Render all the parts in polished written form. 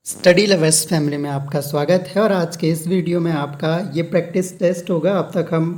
Study lovers family में आपका स्वागत है और आज के इस वीडियो में आपका ये प्रैक्टिस टेस्ट होगा। अब तक हम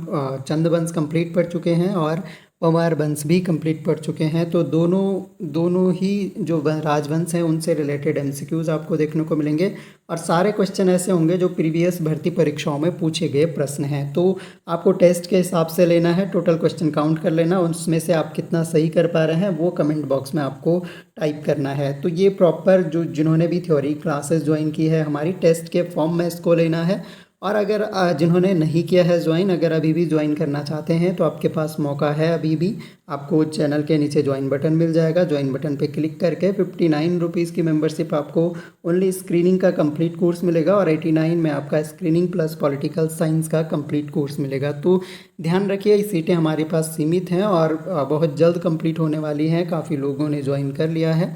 चंद वंश कंप्लीट पढ़ चुके हैं और पंवार वंश भी कंप्लीट पढ़ चुके हैं। तो दोनों ही जो राजवंश हैं उनसे रिलेटेड एमसीक्यूज़ आपको देखने को मिलेंगे और सारे क्वेश्चन ऐसे होंगे जो प्रीवियस भर्ती परीक्षाओं में पूछे गए प्रश्न हैं। तो आपको टेस्ट के हिसाब से लेना है, टोटल क्वेश्चन काउंट कर लेना, उसमें से आप कितना सही कर पा रहे हैं वो कमेंट बॉक्स में आपको टाइप करना है। तो ये प्रॉपर जिन्होंने भी थ्योरी क्लासेस ज्वाइन की है हमारी टेस्ट के फॉर्म में इसको लेना है। और अगर जिन्होंने नहीं किया है ज्वाइन, अगर अभी भी ज्वाइन करना चाहते हैं तो आपके पास मौका है। अभी भी आपको चैनल के नीचे ज्वाइन बटन मिल जाएगा, ज्वाइन बटन पे क्लिक करके 59 रुपीज़ की मेंबरशिप आपको ओनली स्क्रीनिंग का कंप्लीट कोर्स मिलेगा और 89 में आपका स्क्रीनिंग प्लस पॉलिटिकल साइंस का कंप्लीट कोर्स मिलेगा। तो ध्यान रखिए, सीटें हमारे पास सीमित हैं और बहुत जल्द कंप्लीट होने वाली हैं। काफ़ी लोगों ने ज्वाइन कर लिया है,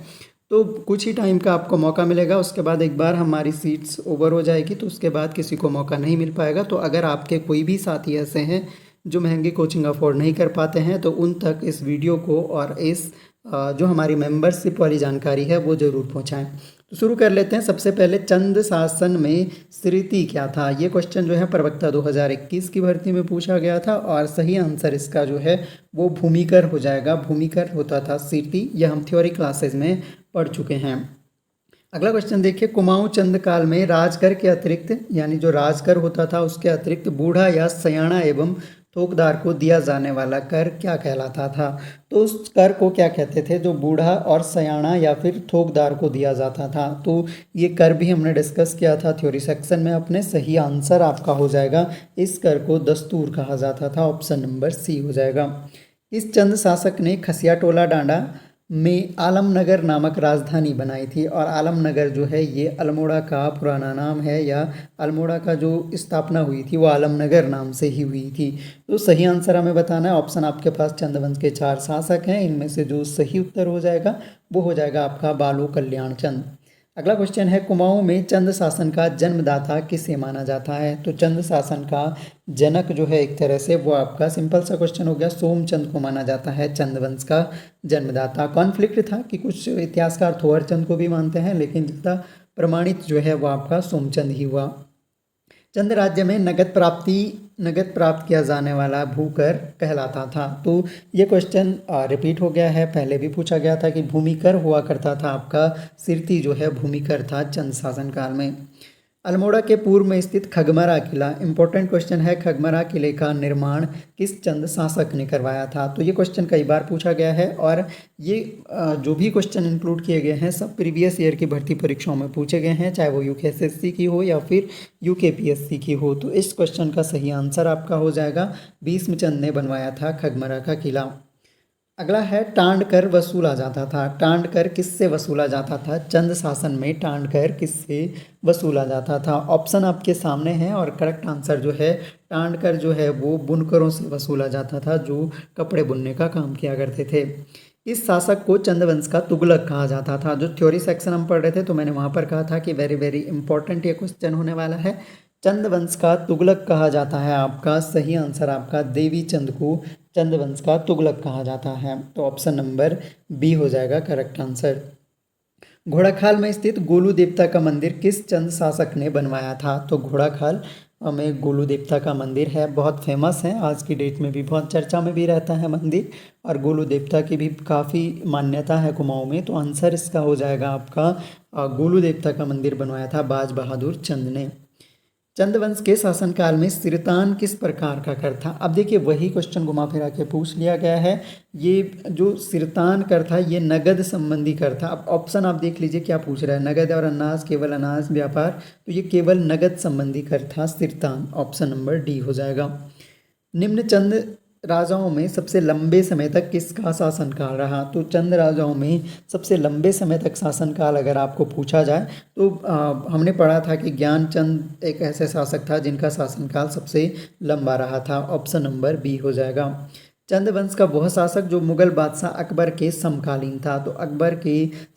तो कुछ ही टाइम का आपको मौका मिलेगा। उसके बाद एक बार हमारी सीट्स ओवर हो जाएगी तो उसके बाद किसी को मौका नहीं मिल पाएगा। तो अगर आपके कोई भी साथी ऐसे हैं जो महंगी कोचिंग अफोर्ड नहीं कर पाते हैं तो उन तक इस वीडियो को और इस जो हमारी मेंबरशिप वाली जानकारी है वो ज़रूर पहुंचाएं। तो शुरू कर लेते हैं। सबसे पहले चंद शासन में स्मृति क्या था? ये क्वेश्चन जो है प्रवक्ता 2021 की भर्ती में पूछा गया था और सही आंसर इसका जो है वो भूमिकर हो जाएगा। भूमिकर होता था स्मृति, यह हम थ्योरी क्लासेज में पढ़ चुके हैं। अगला क्वेश्चन देखिए, कुमाऊं चंद काल में राजकर के अतिरिक्त, यानी जो राजकर होता था उसके अतिरिक्त बूढ़ा या सयाना एवं थोकदार को दिया जाने वाला कर क्या कहलाता था? तो उस कर को क्या कहते थे जो बूढ़ा और सयाना या फिर थोकदार को दिया जाता था? तो ये कर भी हमने डिस्कस किया था थ्योरी सेक्शन में अपने। सही आंसर आपका हो जाएगा, इस कर को दस्तूर कहा जाता था। ऑप्शन नंबर सी हो जाएगा। इस चंद शासक ने खसिया टोला डांडा में आलमनगर नामक राजधानी बनाई थी और आलमनगर जो है ये अल्मोड़ा का पुराना नाम है, या अल्मोड़ा का जो स्थापना हुई थी वो आलमनगर नाम से ही हुई थी। तो सही आंसर हमें बताना है। ऑप्शन आपके पास चंदवंश के 4 शासक हैं, इनमें से जो सही उत्तर हो जाएगा वो हो जाएगा आपका बालू कल्याण चंद। अगला क्वेश्चन है, कुमाऊं में चंद शासन का जन्मदाता किसे माना जाता है? तो चंद शासन का जनक जो है एक तरह से वो आपका सिंपल सा क्वेश्चन हो गया, सोमचंद को माना जाता है चंद वंश का जन्मदाता। कॉन्फ्लिक्ट था कि कुछ इतिहासकार थोवर चंद को भी मानते हैं, लेकिन ज़्यादा प्रमाणित जो है वो आपका सोमचंद ही हुआ। चंद राज्य में नगद प्राप्त किया जाने वाला भूकर कहलाता था। तो ये क्वेश्चन रिपीट हो गया है, पहले भी पूछा गया था कि भूमिकर हुआ करता था आपका सिरती जो है भूमिकर था चंद शासन काल में। अल्मोड़ा के पूर्व में स्थित खगमरा किला, इंपॉर्टेंट क्वेश्चन है, खगमरा किले का निर्माण किस चंद शासक ने करवाया था? तो ये क्वेश्चन कई बार पूछा गया है और ये जो भी क्वेश्चन इंक्लूड किए गए हैं सब प्रीवियस ईयर की भर्ती परीक्षाओं में पूछे गए हैं, चाहे वो यूकेएसएससी की हो या फिर यूकेपीएससी की हो। तो इस क्वेश्चन का सही आंसर आपका हो जाएगा, भीष्मचंद ने बनवाया था खगमरा का किला। अगला है, टांड कर वसूला जाता था। टांड कर किससे वसूला जाता था? चंद शासन में टांड कर किससे वसूला जाता था? ऑप्शन आपके सामने हैं और करेक्ट आंसर जो है टांड कर जो है वो बुनकरों से वसूला जाता था जो कपड़े बुनने का काम किया करते थे। इस शासक को चंदवंश का तुगलक कहा जाता था। जो थ्योरी सेक्शन हम पढ़ रहे थे तो मैंने वहाँ पर कहा था कि वेरी वेरी इंपॉर्टेंट ये क्वेश्चन होने वाला है। चंदवंश का तुगलक कहा जाता है आपका सही आंसर आपका देवी चंद को चंदवंश का तुगलक कहा जाता है। तो ऑप्शन नंबर बी हो जाएगा करेक्ट आंसर। घोड़ाखाल में स्थित गोलू देवता का मंदिर किस चंद शासक ने बनवाया था? तो घोड़ाखाल में गोलू देवता का मंदिर है, बहुत फेमस है, आज की डेट में भी बहुत चर्चा में भी रहता है मंदिर, और गोलू देवता की भी काफ़ी मान्यता है कुमाऊं में। तो आंसर इसका हो जाएगा आपका गोलू देवता का मंदिर बनवाया था बाज बहादुर चंद ने। चंदवंश के शासनकाल में सिरतान किस प्रकार का कर था? अब देखिए वही क्वेश्चन घुमा फिरा के पूछ लिया गया है। ये जो सिरतान कर था ये नगद संबंधी कर था। अब ऑप्शन आप देख लीजिए क्या पूछ रहा है, नगद और अनाज, केवल अनाज व्यापार, तो ये केवल नगद संबंधी कर था सिरतान। ऑप्शन नंबर डी हो जाएगा। निम्न चंद राजाओं में सबसे लंबे समय तक किसका शासनकाल रहा? तो चंद राजाओं में सबसे लंबे समय तक शासनकाल अगर आपको पूछा जाए तो हमने पढ़ा था कि ज्ञानचंद एक ऐसे शासक था जिनका शासनकाल सबसे लंबा रहा था। ऑप्शन नंबर बी हो जाएगा। चंदवंश का वह शासक जो मुगल बादशाह अकबर के समकालीन था। तो अकबर के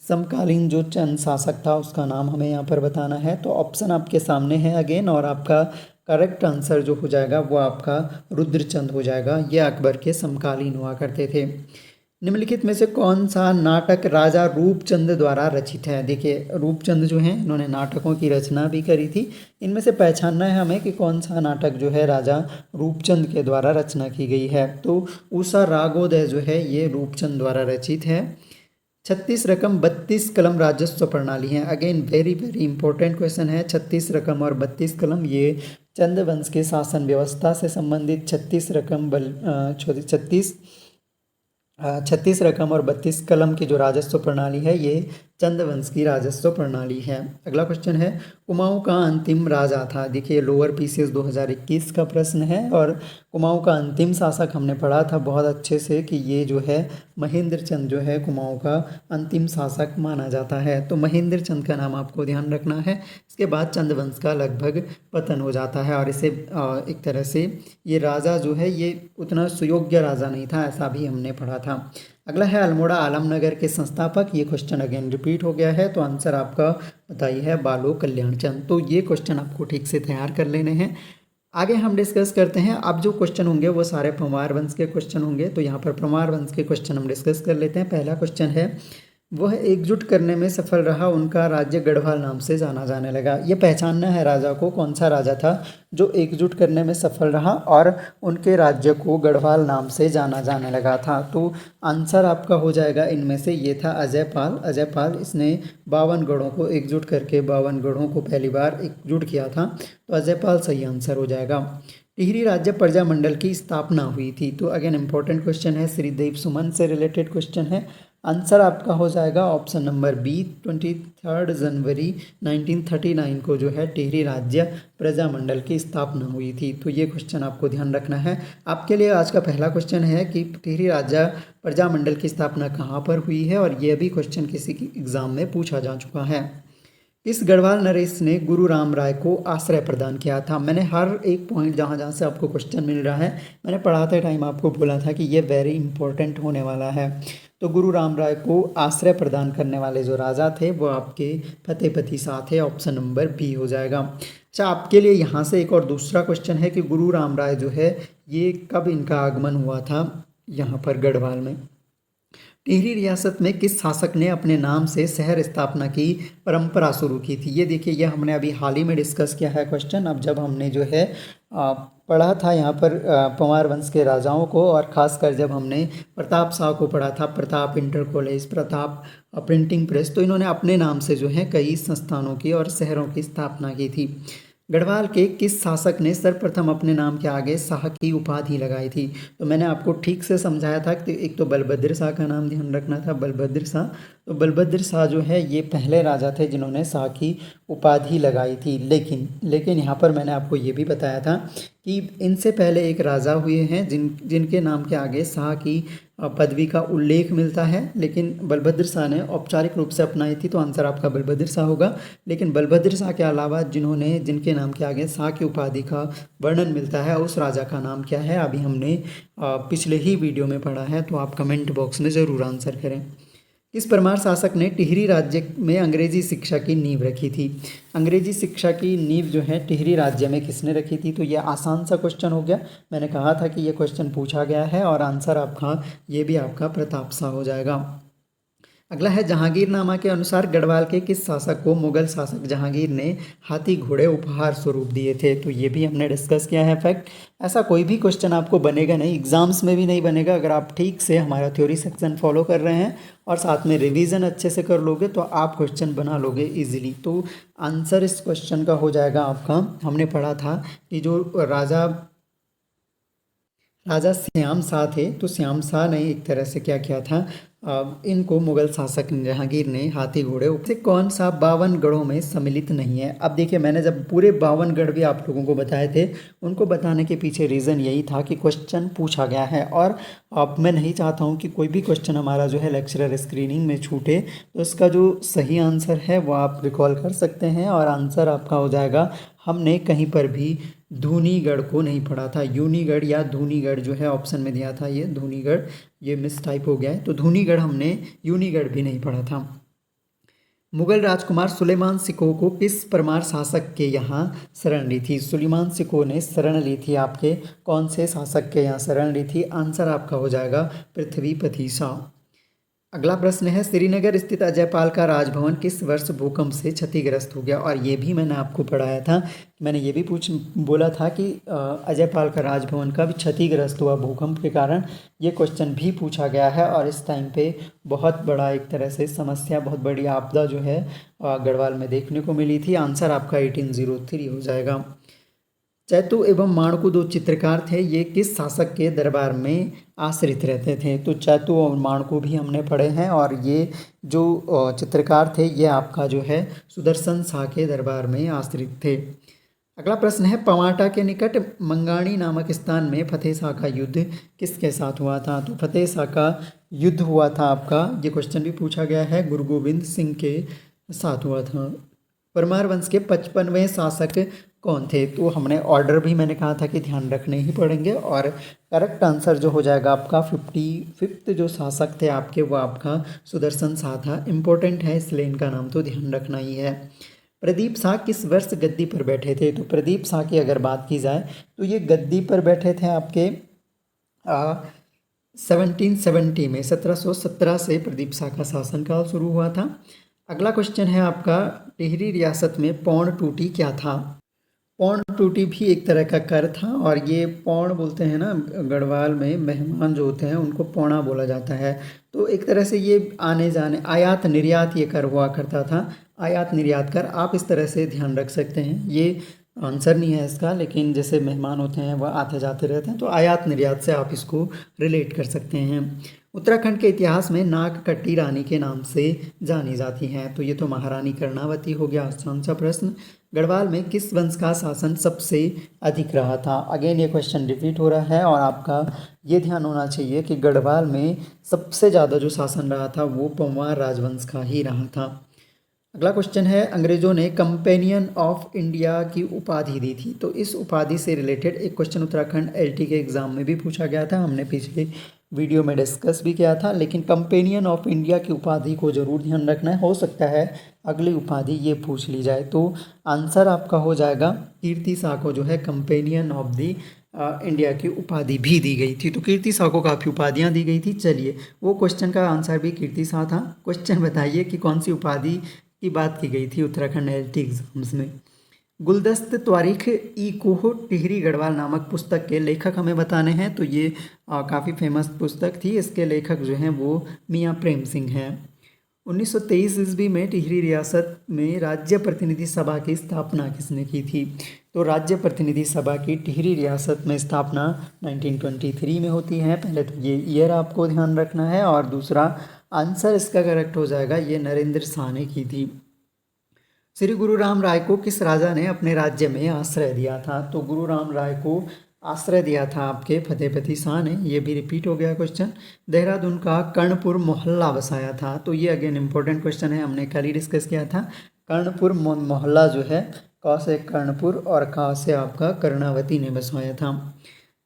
समकालीन जो चंद शासक था उसका नाम हमें यहाँ पर बताना है। तो ऑप्शन आपके सामने है अगेन, और आपका करेक्ट आंसर जो हो जाएगा वो आपका रुद्रचंद हो जाएगा। ये अकबर के समकालीन हुआ करते थे। निम्नलिखित में से कौन सा नाटक राजा रूपचंद द्वारा रचित है? देखिए रूपचंद जो हैं इन्होंने नाटकों की रचना भी करी थी। इनमें से पहचानना है हमें कि कौन सा नाटक जो है राजा रूपचंद के द्वारा रचना की गई है। तो उषा रागोदय जो है ये रूपचंद द्वारा रचित है। 36 रकम 32 कलम राजस्व प्रणाली है। Again very very important question है। 36 रकम और 32 कलम ये चंद वंश के शासन व्यवस्था से संबंधित 36 रकम और 32 कलम की जो राजस्व प्रणाली है ये चंदवंश की राजस्व प्रणाली है। अगला क्वेश्चन है कुमाऊं का अंतिम राजा था। देखिए लोअर पीसीएस 2021 का प्रश्न है और कुमाऊं का अंतिम शासक हमने पढ़ा था बहुत अच्छे से कि ये जो है महेंद्र चंद जो है कुमाऊं का अंतिम शासक माना जाता है। तो महेंद्र चंद का नाम आपको ध्यान रखना है। इसके बाद चंदवंश का लगभग पतन हो जाता है और इसे एक तरह से ये राजा जो है ये उतना सुयोग्य राजा नहीं था, ऐसा भी हमने पढ़ा था। अगला है अल्मोड़ा आलमनगर के संस्थापक। ये क्वेश्चन अगेन रिपीट हो गया है तो आंसर आपका बताइए है बालो कल्याण चंद। तो ये क्वेश्चन आपको ठीक से तैयार कर लेने हैं। आगे हम डिस्कस करते हैं। अब जो क्वेश्चन होंगे वो सारे परमार वंश के क्वेश्चन होंगे। तो यहाँ पर परमार वंश के क्वेश्चन हम डिस्कस कर लेते हैं। पहला क्वेश्चन है वह एकजुट करने में सफल रहा, उनका राज्य गढ़वाल नाम से जाना जाने लगा। ये पहचानना है राजा को, कौन सा राजा था जो एकजुट करने में सफल रहा और उनके राज्य को गढ़वाल नाम से जाना जाने लगा था। तो आंसर आपका हो जाएगा इनमें से ये था अजयपाल। अजयपाल इसने 52 गढ़ों को एकजुट करके 52 गढ़ों को पहली बार एकजुट किया था। तो अजयपाल सही आंसर हो जाएगा। टिहरी राज्य प्रजा मंडल की स्थापना हुई थी। तो अगेन इंपॉर्टेंट क्वेश्चन है, श्रीदेव सुमन से रिलेटेड क्वेश्चन है। आंसर आपका हो जाएगा ऑप्शन नंबर बी, 23 जनवरी 1939 को जो है टिहरी राज्य प्रजा मंडल की स्थापना हुई थी। तो ये क्वेश्चन आपको ध्यान रखना है। आपके लिए आज का पहला क्वेश्चन है कि टिहरी राज्य प्रजा मंडल की स्थापना कहाँ पर हुई है और ये भी क्वेश्चन किसी की एग्जाम में पूछा जा चुका है। इस गढ़वाल नरेश ने गुरु राम राय को आश्रय प्रदान किया था। मैंने हर एक पॉइंट जहाँ जहाँ से आपको क्वेश्चन मिल रहा है मैंने पढ़ाते टाइम आपको बोला था कि ये वेरी इंपॉर्टेंट होने वाला है। तो गुरु राम राय को आश्रय प्रदान करने वाले जो राजा थे वो आपके फतेहपति शाह थे। ऑप्शन नंबर बी हो जाएगा। अच्छा आपके लिए यहाँ से एक और दूसरा क्वेश्चन है कि गुरु राम राय जो है ये कब इनका आगमन हुआ था यहाँ पर गढ़वाल में। टिहरी रियासत में किस शासक ने अपने नाम से शहर स्थापना की परंपरा शुरू की थी? ये देखिए ये हमने अभी हाल ही में डिस्कस किया है क्वेश्चन। अब जब हमने जो है पढ़ा था यहाँ पर परमार वंश के राजाओं को और ख़ासकर जब हमने प्रताप शाह को पढ़ा था, Pratap inter college, Pratap printing press, तो इन्होंने अपने नाम से जो है कई संस्थानों की और शहरों की स्थापना की थी। गढ़वाल के किस शासक ने सर्वप्रथम अपने नाम के आगे शाह की उपाधि लगाई थी? तो मैंने आपको ठीक से समझाया था कि एक तो बलभद्र शाह का नाम ध्यान रखना था, बलभद्र शाह। तो बलभद्र शाह जो है ये पहले राजा थे जिन्होंने शाह की उपाधि लगाई थी। लेकिन यहाँ पर मैंने आपको ये भी बताया था कि इनसे पहले एक राजा हुए हैं जिनके नाम के आगे शाह की पदवी का उल्लेख मिलता है, लेकिन बलभद्र शाह ने औपचारिक रूप से अपनाई थी। तो आंसर आपका बलभद्र शाह होगा। लेकिन बलभद्र शाह के अलावा जिनके नाम के आगे शाह की उपाधि का वर्णन मिलता है उस राजा का नाम क्या है, अभी हमने पिछले ही वीडियो में पढ़ा है। तो आप कमेंट बॉक्स में ज़रूर आंसर करें। किस परमार शासक ने टिहरी राज्य में अंग्रेजी शिक्षा की नींव रखी थी? अंग्रेजी शिक्षा की नींव जो है टिहरी राज्य में किसने रखी थी? तो ये आसान सा क्वेश्चन हो गया। मैंने कहा था कि ये क्वेश्चन पूछा गया है और आंसर आपका ये भी आपका प्रताप शाह हो जाएगा। अगला है जहांगीरनामा के अनुसार गढ़वाल के किस शासक को मुगल शासक जहांगीर ने हाथी घोड़े उपहार स्वरूप दिए थे? तो ये भी हमने डिस्कस किया है फैक्ट। ऐसा कोई भी क्वेश्चन आपको बनेगा नहीं, एग्जाम्स में भी नहीं बनेगा अगर आप ठीक से हमारा थ्योरी सेक्शन फॉलो कर रहे हैं और साथ में रिवीजन अच्छे से कर लोगे तो आप क्वेश्चन बना लोगे इजीली। तो आंसर इस क्वेश्चन का हो जाएगा आपका, हमने पढ़ा था कि जो राजा श्याम शाह थे, तो श्याम शाह ने एक तरह से क्या किया था, इनको मुगल शासक जहांगीर ने हाथी घोड़े से कौन सा 52 गढ़ों में सम्मिलित नहीं है? अब देखिए मैंने जब पूरे 52 गढ़ भी आप लोगों को बताए थे, उनको बताने के पीछे रीज़न यही था कि क्वेश्चन पूछा गया है और अब मैं नहीं चाहता हूँ कि कोई भी क्वेश्चन हमारा जो है लेक्चरर स्क्रीनिंग में छूटे। तो इसका जो सही आंसर है वो आप रिकॉल कर सकते हैं और आंसर आपका हो जाएगा, हमने कहीं पर भी धूनीगढ़ को नहीं पढ़ा था। यूनीगढ़ या धूनीगढ़ जो है ऑप्शन में दिया था, ये धूनीगढ़, ये मिस टाइप हो गया है। तो धूनीगढ़ हमने यूनीगढ़ भी नहीं पढ़ा था। मुगल राजकुमार सुलेमान सिकोह को किस परमार शासक के यहाँ शरण ली थी? सुलेमान सिकोह ने शरण ली थी आपके कौन से शासक के यहाँ शरण ली थी? आंसर आपका हो जाएगा पृथ्वीपति शाह। अगला प्रश्न है, श्रीनगर स्थित अजयपाल का राजभवन किस वर्ष भूकंप से क्षतिग्रस्त हो गया? और ये भी मैंने आपको पढ़ाया था, मैंने ये भी बोला था कि अजयपाल का राजभवन कब क्षतिग्रस्त हुआ भूकंप के कारण। ये क्वेश्चन भी पूछा गया है और इस टाइम पे बहुत बड़ा एक तरह से समस्या, बहुत बड़ी आपदा जो है गढ़वाल में देखने को मिली थी। आंसर आपका 1803 हो जाएगा। चैतु एवं माणकू दो चित्रकार थे, ये किस शासक के दरबार में आश्रित रहते थे? तो चैतु और माणकू भी हमने पढ़े हैं और ये जो चित्रकार थे ये आपका जो है सुदर्शन शाह के दरबार में आश्रित थे। अगला प्रश्न है, पवाटा के निकट मंगाणी नामक स्थान में फतेह शाह का युद्ध किसके साथ हुआ था? तो फतेह शाह का युद्ध हुआ था आपका, ये क्वेश्चन भी पूछा गया है, गुरु गोविंद सिंह के साथ हुआ था। परमार वंश के 55वें शासक कौन थे? तो हमने ऑर्डर भी मैंने कहा था कि ध्यान रखने ही पड़ेंगे और करेक्ट आंसर जो हो जाएगा आपका 55 जो शासक थे आपके वो आपका सुदर्शन शाह था। इम्पोर्टेंट है इसलिए इनका नाम तो ध्यान रखना ही है। प्रदीप शाह किस वर्ष गद्दी पर बैठे थे? तो प्रदीप शाह की अगर बात की जाए तो ये गद्दी पर बैठे थे आपके 1770 में, 1717 से प्रदीप शाह का शासनकाल शुरू हुआ था। अगला क्वेश्चन है आपका, टिहरी रियासत में पौण टूटी क्या था? पौण टूटी भी एक तरह का कर था और ये पौण बोलते हैं ना, गढ़वाल में मेहमान जो होते हैं उनको पौना बोला जाता है। तो एक तरह से ये आने जाने आयात निर्यात ये कर हुआ करता था, आयात निर्यात कर, आप इस तरह से ध्यान रख सकते हैं। ये आंसर नहीं है इसका, लेकिन जैसे मेहमान होते हैं वह आते जाते रहते हैं तो आयात निर्यात से आप इसको रिलेट कर सकते हैं। उत्तराखंड के इतिहास में नागकट्टी रानी के नाम से जानी जाती हैं, तो ये तो महारानी कर्णावती हो गया। आसान सा प्रश्न, गढ़वाल में किस वंश का शासन सबसे अधिक रहा था? अगेन ये क्वेश्चन रिपीट हो रहा है और आपका ये ध्यान होना चाहिए कि गढ़वाल में सबसे ज़्यादा जो शासन रहा था वो पंवार राजवंश का ही रहा था। अगला क्वेश्चन है, अंग्रेजों ने कंपेनियन ऑफ इंडिया की उपाधि दी थी, तो इस उपाधि से रिलेटेड एक क्वेश्चन उत्तराखंड एलटी के एग्जाम में भी पूछा गया था, हमने पिछले वीडियो में डिस्कस भी किया था। लेकिन कंपेनियन ऑफ इंडिया की उपाधि को जरूर ध्यान रखना है, हो सकता है अगली उपाधि ये पूछ ली जाए। तो आंसर आपका हो जाएगा, कीर्ति शाह को जो है कंपेनियन ऑफ द इंडिया की उपाधि भी दी गई थी। तो कीर्ति शाह को काफ़ी उपाधियाँ दी गई थी। चलिए, वो क्वेश्चन का आंसर भी कीर्ति शाह था। क्वेश्चन बताइए कि कौन सी उपाधि की बात की गई थी उत्तराखंड एलटी एग्जाम्स में। गुलदस्त त्वारीख ई कोह टिहरी गढ़वाल नामक पुस्तक के लेखक हमें बताने हैं, तो ये काफ़ी फेमस पुस्तक थी। इसके लेखक जो हैं वो मियाँ प्रेम सिंह हैं। 1923 ईस्वी में टिहरी रियासत में राज्य प्रतिनिधि सभा की स्थापना किसने की थी? तो राज्य प्रतिनिधि सभा की टिहरी रियासत में स्थापना 1923 में होती है। पहले तो ये ईयर आपको ध्यान रखना है और दूसरा आंसर इसका करेक्ट हो जाएगा, ये नरेंद्र शाह ने की थी। श्री गुरु राम राय को किस राजा ने अपने राज्य में आश्रय दिया था? तो गुरु राम राय को आश्रय दिया था आपके फतेहपति शाह ने, ये भी रिपीट हो गया क्वेश्चन। देहरादून का कर्णपुर मोहल्ला बसाया था, तो ये अगेन इंपॉर्टेंट क्वेश्चन है, हमने कल ही डिस्कस किया था। कर्णपुर मोहल्ला जो है, क से कर्णपुर और क से आपका कर्णावती ने बसवाया था।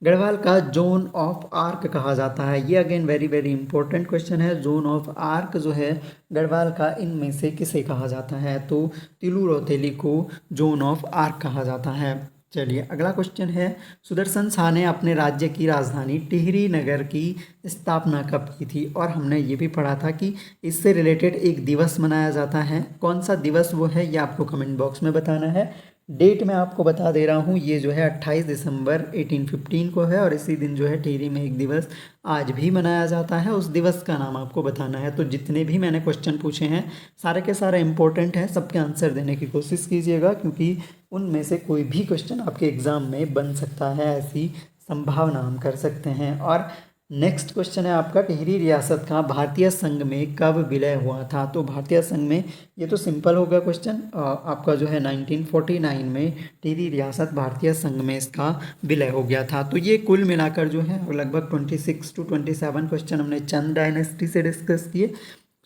गढ़वाल का जोन ऑफ आर्क कहा जाता है, ये again very very important question है। जोन ऑफ आर्क जो है गढ़वाल का इनमें से किसे कहा जाता है? तो तिलू रौतेली को जोन ऑफ आर्क कहा जाता है। चलिए, अगला क्वेश्चन है, सुदर्शन शाह ने अपने राज्य की राजधानी टिहरी नगर की स्थापना कब की थी? और हमने ये भी पढ़ा था कि इससे रिलेटेड एक दिवस मनाया जाता है। कौन सा दिवस वो है ये आपको कमेंट बॉक्स में बताना है। डेट मैं आपको बता दे रहा हूँ, ये जो है 28 दिसंबर 1815 को है और इसी दिन जो है टिहरी में एक दिवस आज भी मनाया जाता है। उस दिवस का नाम आपको बताना है। तो जितने भी मैंने क्वेश्चन पूछे हैं सारे के सारे इंपॉर्टेंट हैं, सबके आंसर देने की कोशिश कीजिएगा क्योंकि उनमें से कोई भी क्वेश्चन आपके एग्ज़ाम में बन सकता है, ऐसी संभावना हम कर सकते हैं। और नेक्स्ट क्वेश्चन है आपका, टिहरी रियासत का भारतीय संघ में कब विलय हुआ था? तो भारतीय संघ में, ये तो सिंपल होगा क्वेश्चन, आपका जो है 1949 में टिहरी रियासत भारतीय संघ में इसका विलय हो गया था। तो ये कुल मिलाकर जो है लगभग 26 to 27 क्वेश्चन हमने चंद डायनेस्टी से डिस्कस किए,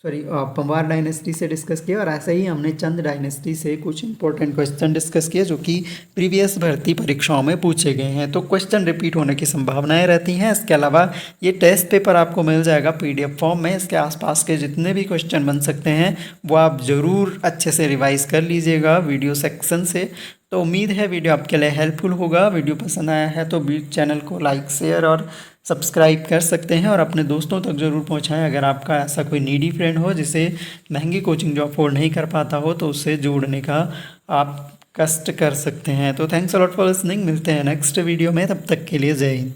पंवार डायनेस्टी से डिस्कस किया और ऐसे ही हमने चंद डायनेस्टी से कुछ इंपॉर्टेंट क्वेश्चन डिस्कस किए जो कि प्रीवियस भर्ती परीक्षाओं में पूछे गए हैं। तो क्वेश्चन रिपीट होने की संभावनाएं रहती हैं। इसके अलावा ये टेस्ट पेपर आपको मिल जाएगा PDF फॉर्म में। इसके आसपास के जितने भी क्वेश्चन बन सकते हैं वो आप ज़रूर अच्छे से रिवाइज़ कर लीजिएगा वीडियो सेक्शन से। तो उम्मीद है वीडियो आपके लिए हेल्पफुल होगा। वीडियो पसंद आया है तो चैनल को लाइक शेयर और सब्सक्राइब कर सकते हैं और अपने दोस्तों तक ज़रूर पहुंचाएं। अगर आपका ऐसा कोई नीडी फ्रेंड हो जिसे महंगी कोचिंग जो अफोर्ड नहीं कर पाता हो तो उससे जोड़ने का आप कष्ट कर सकते हैं। तो thanks a lot for listening. मिलते हैं नेक्स्ट वीडियो में, तब तक के लिए जय हिंद।